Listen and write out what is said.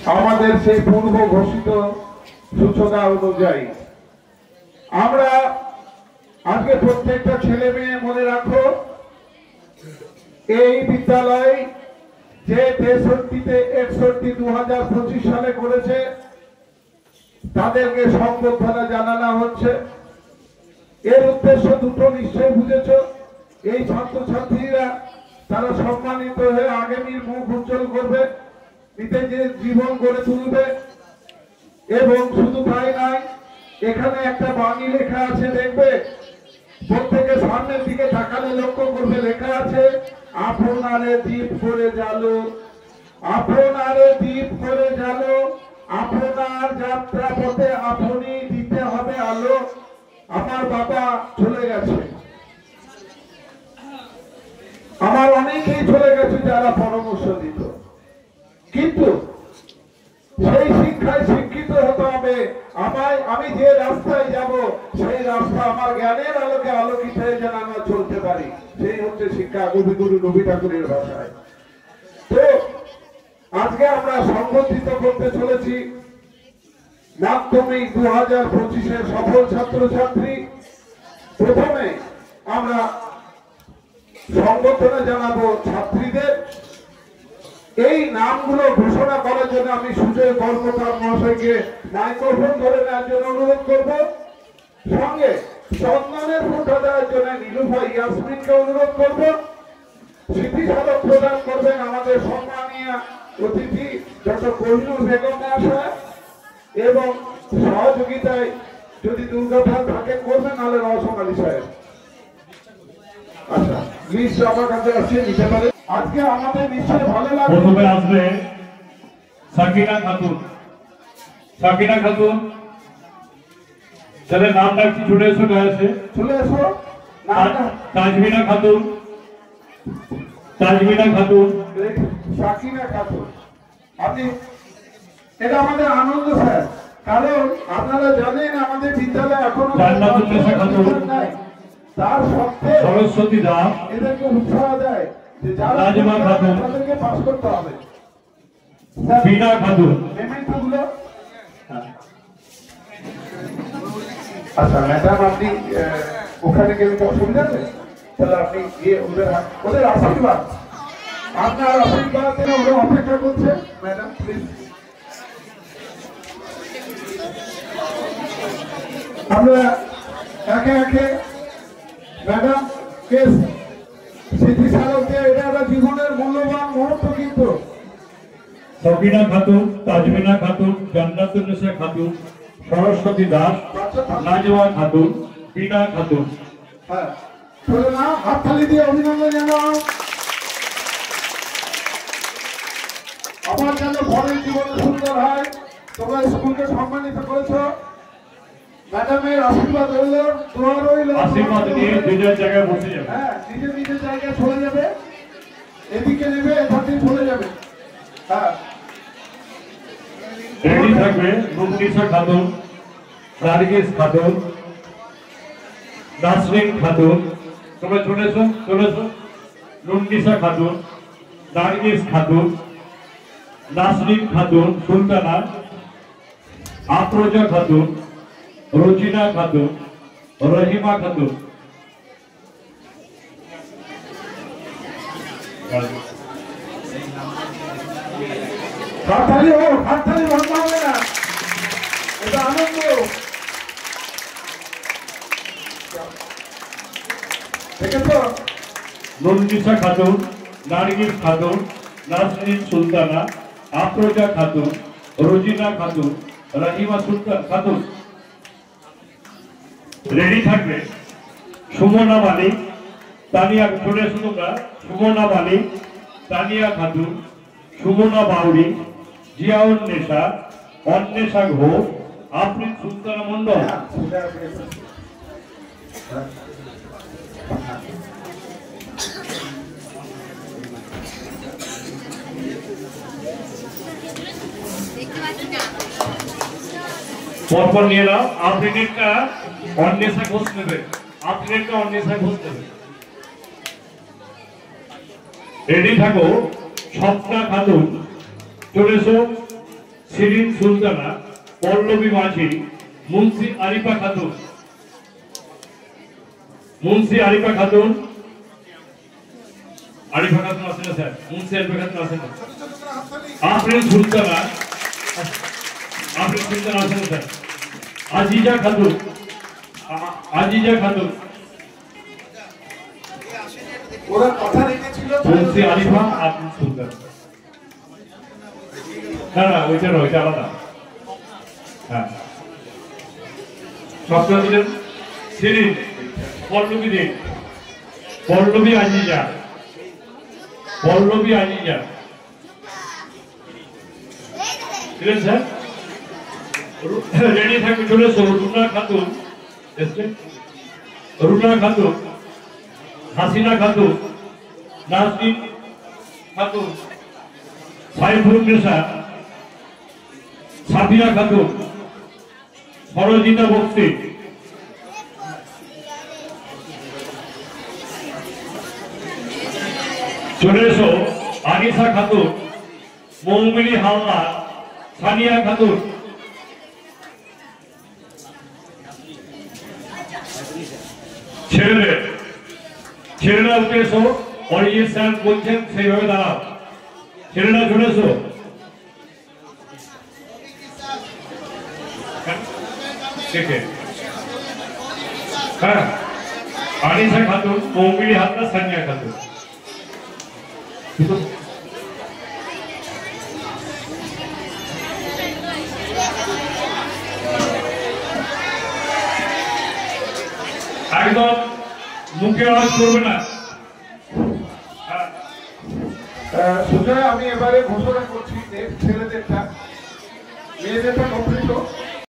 আমাদের সেই পূর্ব ঘোষিত সূচনা অনুযায়ী আমরা আজকে প্রত্যেকটা ছেলে মেয়ে মনে রাখো, এই বিদ্যালয় যে 63-তে 61 2025 সালে করেছে তাদেরকে সম্বর্ধনা জানানো হচ্ছে। এর উদ্দেশ্য দুটো নিশ্চয়ই বুঝেছ। এই ছাত্রছাত্রীরা তারা সম্মানিত হয়ে আগামীর মুখ উজ্জ্বল করবে, নিজেদের জীবন গড়ে তুলবে। এবং শুধু তাই নয়, এখানে একটা বাণী লেখা আছে, দেখবে প্রত্যেকের সামনের দিকে তাকালে লক্ষ্য করবে, লেখা আছে আপনারে দ্বীপ করে জ্বালো, আপনারে দ্বীপ করে জ্বালো, আপনার যাত্রা পথে আপনি দিতে হবে আলো। আমার বাবা চলে গেছে, আমার অনেকেই চলে গেছে যারা পরামর্শ দিত, কিন্তু সেই শিক্ষায় শিক্ষিত হতে হবে। আমি যে রাস্তায় যাব সেই রাস্তা আমার জ্ঞানের আলোকে আলোকিত হয়ে যেন আমরা চলতে পারি, সেই হচ্ছে শিক্ষা, কবিগুরু রবি ঠাকুরের ভাষায়। তো আজকে আমরা সংগঠিত করতে চলেছি মাধ্যমিক 2025-এর সফল ছাত্রছাত্রী। প্রথমে আমরা সংবর্ধনা জানাবো ছাত্রীদের। এই নামগুলো ঘোষণা করার জন্য আমি সুজয় কর্মকার মহাশয়কে মাইক্রোফোন ধরে নেওয়ার জন্য অনুরোধ করব। সঙ্গে সম্মানের ফোঁটা দেওয়ার জন্য নীলুফা ইয়াসমিনকে অনুরোধ করব। স্মৃতিস্মারক প্রদান করবেন আমাদের সম্মানীয় অতিথি ডক্টর কোহিনুর বেগম মহাশয়, এবং সহযোগিতায় যদি দুর্গাপাল থাকে করবেন, নাহলে রওশন আলী সাহেব। আচ্ছা, প্লিজ আমার কাছে আসছে, নিতে পারে। আজকে আমাদের নিশ্চয় ভালো লাগবে। প্রথমে আসবে সাকিনা খাতুন। সাকিনা খাতুন, যাদের নাম ডাকছি ছুটে এসো, চলে এসো। তাজমিনা খাতুন, তাজমিনা খাতুন, সাকিনা খাতুন। আপনি, এটা আমাদের আনন্দ স্যার, কারণ আপনারা জানেন আমাদের বিদ্যালয়ে এখনো জান্নাতুন্নেসা খাতুন নাই, তার সত্ত্বেও সরস্বতী দাস এদেরকে উৎসাহ দেয় যে যারা নাজমা খাতুন, তাদেরকে পাস করতে হবে। বিনা খাতুন। পেমেন্টগুলো আচ্ছা ম্যাডাম, আপনি ওখানে গেলে তো অসুবিধা নেই, তাহলে আপনি গিয়ে ওদের আশীর্বাদ, আপনার আশীর্বাদ ওরা অপেক্ষা করছে। ম্যাডাম প্লিজ, আমরা একে একে ম্যাডাম কে স্মৃতিস্মারককে, এটা একটা জীবনের মূল্যবান মুহূর্ত। কিন্তু সাকিনা খাতুন, তাজমিনা খাতুন, জান্নাতুন্নেসা খাতুন, সরস্বতী দাস, নাজমা খাতুন, বিনা খাতুন। হ্যাঁ, চলে না, হাততালি দিয়ে অভিনন্দন জানাও। আমার যেন পরের জীবনে সুন্দর হয়। তোমরা স্কুলকে সম্মানিত করেছ, ম্যাডামের আশীর্বাদ রইল, দোয়া রইল। আশীর্বাদ নিয়ে নিজের জায়গায় বসে যাবে। হ্যাঁ, নিজের নিজের জায়গায় চলে যাবে, এদিকে নেবে, এদিকে চলে যাবে। হ্যাঁ, রেডি থাকবে নুননিসা খাতুন, নার্গিস খাতুন, নাসরিন খাতুন। তোমরা চলেছো, নুননিসা খাতুন, নার্গিস খাতুন, নাসরিন খাতুন, সুলতানা, আফরোজা খাতুন, রোজিনা খাতুন, রহিমা খাতুন। হাততালি হোক, হাততালি বন্ধ হবে না, এটা আনন্দ। দেখেছো, নুননিসা খাতুন, নার্গিস খাতুন, নাসরিন সুলতানা, আফরোজা খাতুন, রোজিনা খাতুন, রহিমা সুলতান খাতুন। রেডি থাকবে সুমনা মালিক, তানিয়া, চলে এসো তোমরা। সুমনা মালিক, তানিয়া খাতুন, সুমনা বাউরি, জিয়াউন নেশা, অন্বেষা ঘোষ, আফরিন সুলতানা মন্ডল। পরপর নিয়ে নাও। আফরিনেরটা অন্বেষা ঘোষ নেবে, আফরিনেরটা অন্বেষা ঘোষ নেবে। রেডি থাকো। স্বপ্না খাতুন, চলে এসো। শিরিন সুলতানা, পল্লবী মাঝি, মুন্সি আরিফা খাতুন, আরিফা খাতুন আছেন না স্যার? মুন্সি আরিফা খাতুন আছেন না? আফরিন সুলতানা আছেন না স্যার? আজিজা খাতুন, ওরা কথা রেখেছিল মুন্সি আরিফা, আফরিন সুলতানা। না ওইটা নয়, ওইটা আলাদা। হ্যাঁ, সপ্তাহ দিলেন শিরিন, পল্লবী দে, পল্লবী আজিজা, দিলেন স্যার? রেডি থাকবে, চলে এসো। রুনা খাতুন, হাসিনা খাতুন, নাজনীন খাতুন, সাইফুল নেশা, সাবিয়া খাতুন, সরজিতা বক্সি, চলে এসো। আনিসা খাতুন, মৌমিনী হালদার, সানিয়া খাতুন, ছেলেরা উঠে এসো। অরিজিৎ স্যার বলছেন সেইভাবে দাঁড়াও। ছেলেরা চলে এসো। হ্যাঁ, আনিসা খাতুন, মৌমিনী হালদার, সানিয়া খাতুন। একদম মুখে আওয়াজ করবে না। সুজয়, আমি এবারে ঘোষণা করছি ছেলেদেরটা, মেয়েদেরটা